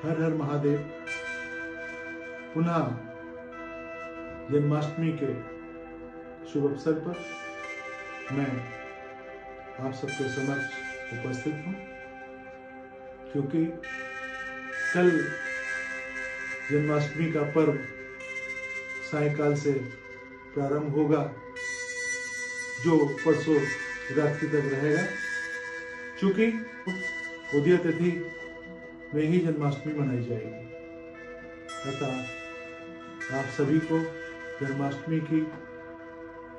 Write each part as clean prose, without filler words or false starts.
हर हर महादेव। पुनः जन्माष्टमी के शुभ अवसर पर मैं आप सबके समक्ष उपस्थित हूँ, क्योंकि कल जन्माष्टमी का पर्व सायंकाल से प्रारंभ होगा, जो परसों रात्रि तक रहेगा। चूंकि उदय तिथि में ही जन्माष्टमी मनाई जाएगी, अतः आप सभी को जन्माष्टमी की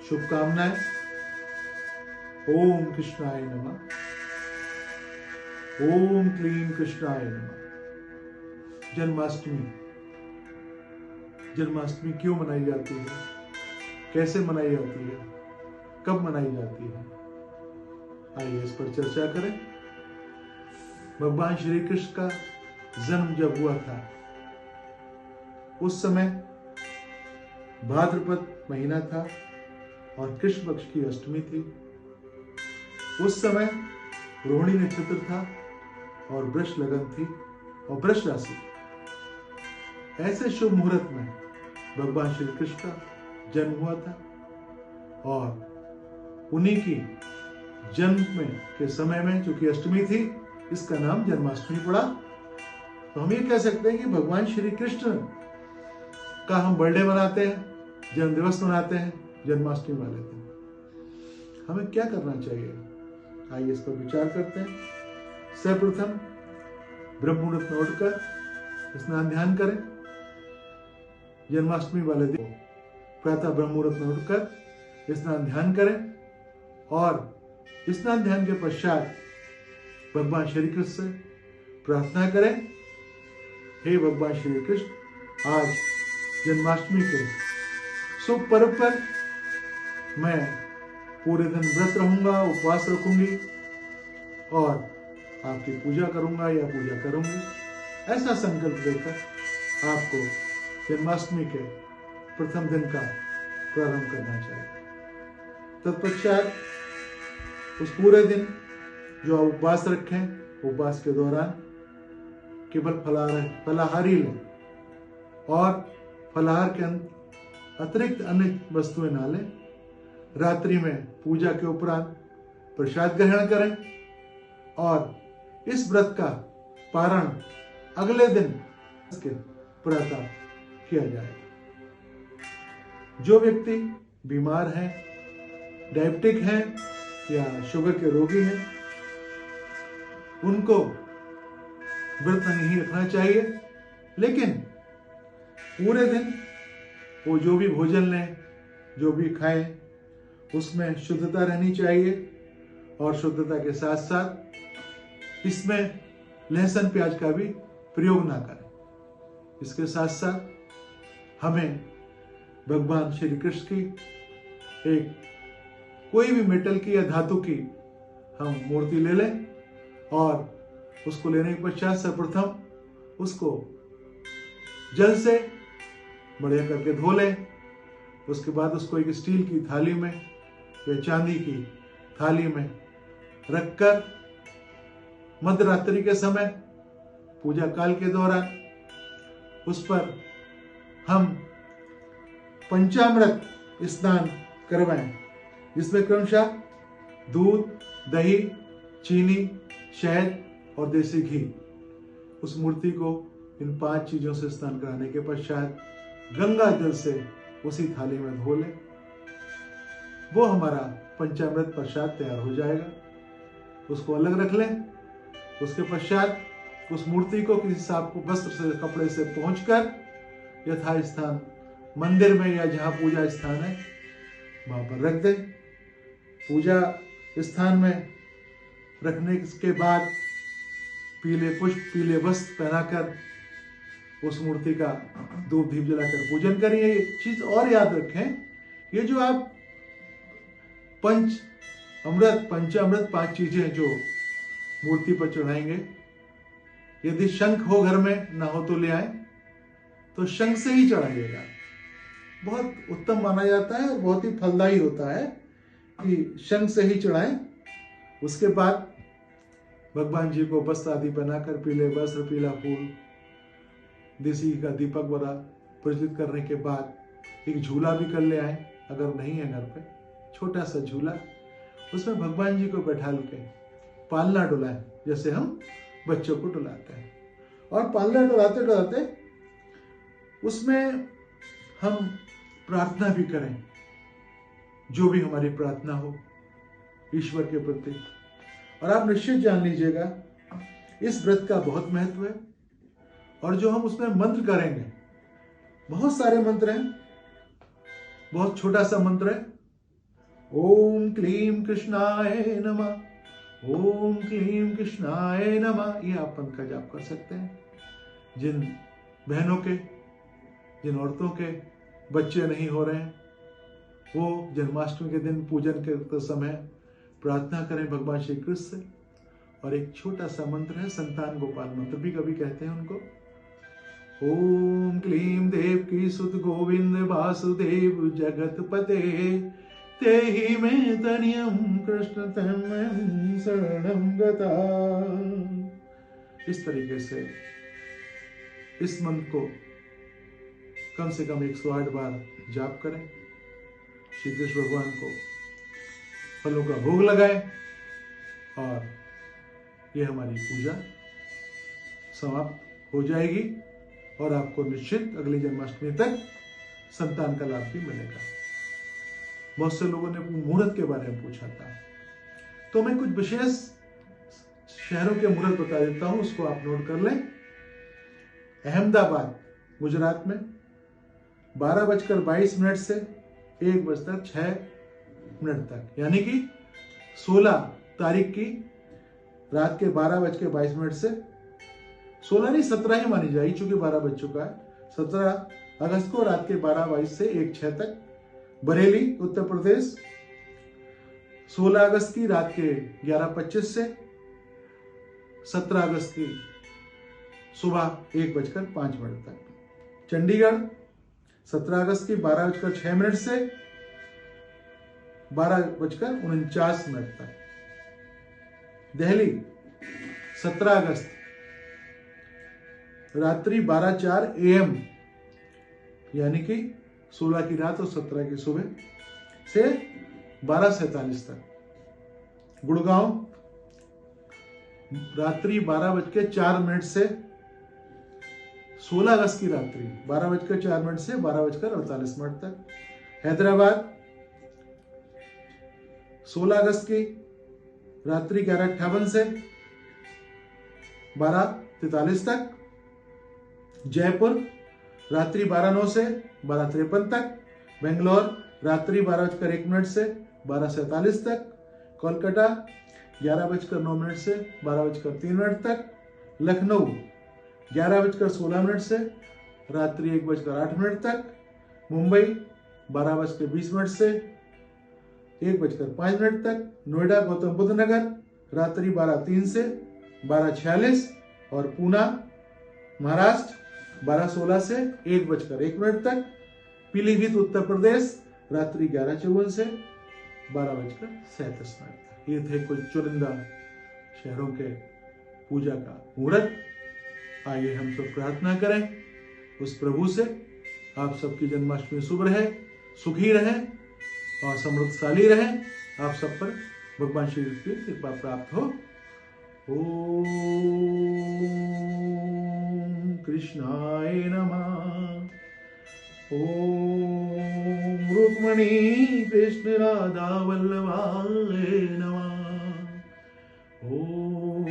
शुभकामनाएं। ओम कृष्णाय नमः। ओम क्लीं कृष्णाय नमः। जन्माष्टमी क्यों मनाई जाती है, कैसे मनाई जाती है, कब मनाई जाती है, आइए इस पर चर्चा करें। भगवान श्री कृष्ण का जन्म जब हुआ था, उस समय भाद्रपद महीना था और कृष्ण पक्ष की अष्टमी थी। उस समय रोहिणी नक्षत्र था और वृष लगन थी और वृष राशि। ऐसे शुभ मुहूर्त में भगवान श्री कृष्ण का जन्म हुआ था और उन्हीं की जन्म में के समय में चूंकि अष्टमी थी, इसका नाम जन्माष्टमी पड़ा। तो हम ये कह सकते हैं कि भगवान श्री कृष्ण का हम बर्थडे मनाते हैं, जन्म दिवस मनाते हैं जन्माष्टमी वाले दिन। हमें क्या करना चाहिए, आइए इस पर विचार करते हैं। सर्वप्रथम ब्रह्म मुहूर्त में उठकर स्नान ध्यान करें। जन्माष्टमी वाले दिन प्रातः ब्रह्म मुहूर्त में उठकर स्नान ध्यान करें और स्नान ध्यान के पश्चात भगवान श्री कृष्ण से प्रार्थना करें, हे भगवान श्री कृष्ण, आज जन्माष्टमी के शुभ पर्व पर मैं पूरे दिन व्रत रहूंगा, उपवास रखूंगी और आपकी पूजा करूंगा या पूजा करूंगी। ऐसा संकल्प लेकर आपको जन्माष्टमी के प्रथम दिन का प्रारंभ करना चाहिए। तत्पश्चात उस पूरे दिन जो आप उपवास रखें, उपवास के दौरान केवल फलाहारी लें और फलाहार के अतिरिक्त अन्य वस्तुएं ना लें। रात्रि में पूजा के उपरांत प्रसाद ग्रहण करें और इस व्रत का पारण अगले दिन के प्रातः किया जाए। जो व्यक्ति बीमार हैं, डायबिटिक हैं या शुगर के रोगी हैं, उनको व्रत नहीं रखना चाहिए, लेकिन पूरे दिन वो जो भी भोजन लें, जो भी खाएं, उसमें शुद्धता रहनी चाहिए और शुद्धता के साथ साथ इसमें लहसुन प्याज का भी प्रयोग ना करें। इसके साथ साथ हमें भगवान श्री कृष्ण की एक कोई भी मेटल की या धातु की हम मूर्ति ले लें और उसको लेने के पश्चात सर्वप्रथम उसको जल से बढ़िया करके धो लें। उसके बाद उसको एक स्टील की थाली में या चांदी की थाली में रखकर मध्यरात्रि के समय पूजा काल के दौरान उस पर हम पंचामृत स्नान करवाएं, जिसमें क्रमशः दूध, दही, चीनी, शहद और देसी घी। उस मूर्ति को इन 5 चीजों से स्नान कराने के पश्चात गंगा जल से उसी थाली में धो लें। वो हमारा पंचामृत प्रसाद तैयार हो जाएगा। उसको अलग रख लें। उसके पश्चात उस मूर्ति को किसी साफ वस्त्र से, कपड़े से पोंछकर यथास्थान मंदिर में या जहां पूजा स्थान है वहां पर रख दें। पूजा स्थान में रखने के बाद पीले पुष्प, पीले वस्त्र पहनाकर उस मूर्ति का धूप दीप जलाकर पूजन करिए। एक चीज और याद रखें, ये जो आप पंचामृत 5 चीजें जो मूर्ति पर चढ़ाएंगे, यदि शंख हो घर में, ना हो तो ले आए, तो शंख से ही चढ़ाइएगा। बहुत उत्तम माना जाता है और बहुत ही फलदायी होता है कि शंख से ही चढ़ाएं। उसके बाद भगवान जी को वस्त्र आदि पहनाकर, पीले वस्त्र, पीला फूल देसी घी का दीपक वगैरह प्रज्वलित करने के बाद एक झूला भी कर ले आए, अगर नहीं है घर पे छोटा सा झूला, उसमें भगवान जी को बैठा के पालना डुलाएं, जैसे हम बच्चों को डुलाते हैं। और पालना डुलाते डुलाते उसमें हम प्रार्थना भी करें, जो भी हमारी प्रार्थना हो ईश्वर के प्रति। और आप निश्चित जान लीजिएगा इस व्रत का बहुत महत्व है। और जो हम उसमें मंत्र करेंगे, बहुत सारे मंत्र हैं, बहुत छोटा सा मंत्र है, ओम क्लीम कृष्णाय नमः, ओम क्लीम कृष्णाय नमः। ये आप मंत्र का जाप कर सकते हैं। जिन बहनों के, जिन औरतों के बच्चे नहीं हो रहे हैं, वो जन्माष्टमी के दिन पूजन के समय प्रार्थना करें भगवान श्री कृष्ण से। और एक छोटा सा मंत्र है, संतान गोपाल मंत्र भी कभी कहते हैं उनको, ओम क्लीम देवकी सुत गोविंद वासुदेव जगतपते तेहि में तनियम कृष्ण तन्मयं शरणं गता। इस तरीके से इस मंत्र को कम से कम 108 बार जाप करें। श्री कृष्ण भगवान को फलों का भोग लगाएं और ये हमारी पूजा समाप्त हो जाएगी और आपको निश्चित अगली जन्माष्टमी तक संतान का लाभ भी मिलेगा। बहुत से लोगों ने मुहूर्त के बारे में पूछा था, तो मैं कुछ विशेष शहरों के मुहूर्त बता देता हूं, उसको आप नोट कर लें। अहमदाबाद गुजरात में 12:22 से 1:06 तक, यानी कि 16 तारीख की रात के 12:22 से 16 नहीं 17 ही मानी जाएगी, चूंकि 12 बज चुका है। 17 अगस्त को रात के 12:22 से 1:06 तक बरेली उत्तर प्रदेश। 16 अगस्त की रात के 11:25 से 17 अगस्त की सुबह 1:05 तक। चंडीगढ़ 17 अगस्त की 12:06 से 12:49 तक। दिल्ली 17 अगस्त रात्रि 12:04 AM, यानी कि 16 की रात और 17 की सुबह से 12:47 तक। गुड़गांव रात्रि 12:04 से 16 अगस्त की रात्रि 12:04 से 12:48 तक। हैदराबाद 16 अगस्त की रात्रि 11:58 से 12:43 तक। जयपुर रात्रि 12:09 से 12:53 तक। बेंगलोर रात्रि 12:01 से 12:47 तक। कोलकाता 11:09 से 12:03 तक। लखनऊ 11:16 से रात्रि 1:08 तक। मुंबई 12:20 से 1:05 तक। नोएडा गौतम बुद्ध नगर रात्रि 12:03 से 12:46। और पूना महाराष्ट्र 12:16 से 1:01 तक। पीलीभीत उत्तर प्रदेश रात्रि 11:54 से 12:37 तक। ये थे कुछ चुनिंदा शहरों के पूजा का मुहूर्त। आइए हम सब प्रार्थना करें उस प्रभु से, आप सबकी जन्माष्टमी शुभ रहे, सुखी रहे और समृद्धशाली रहे। आप सब पर भगवान श्री कृष्ण की कृपा प्राप्त हो। ओम कृष्णाय नमः। ओम रुक्मणी कृष्ण राधा वल्लभाय नमः। ओम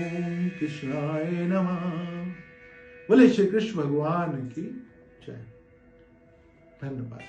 कृष्णाय नमः। बोले श्री कृष्ण भगवान की जय। धन्यवाद।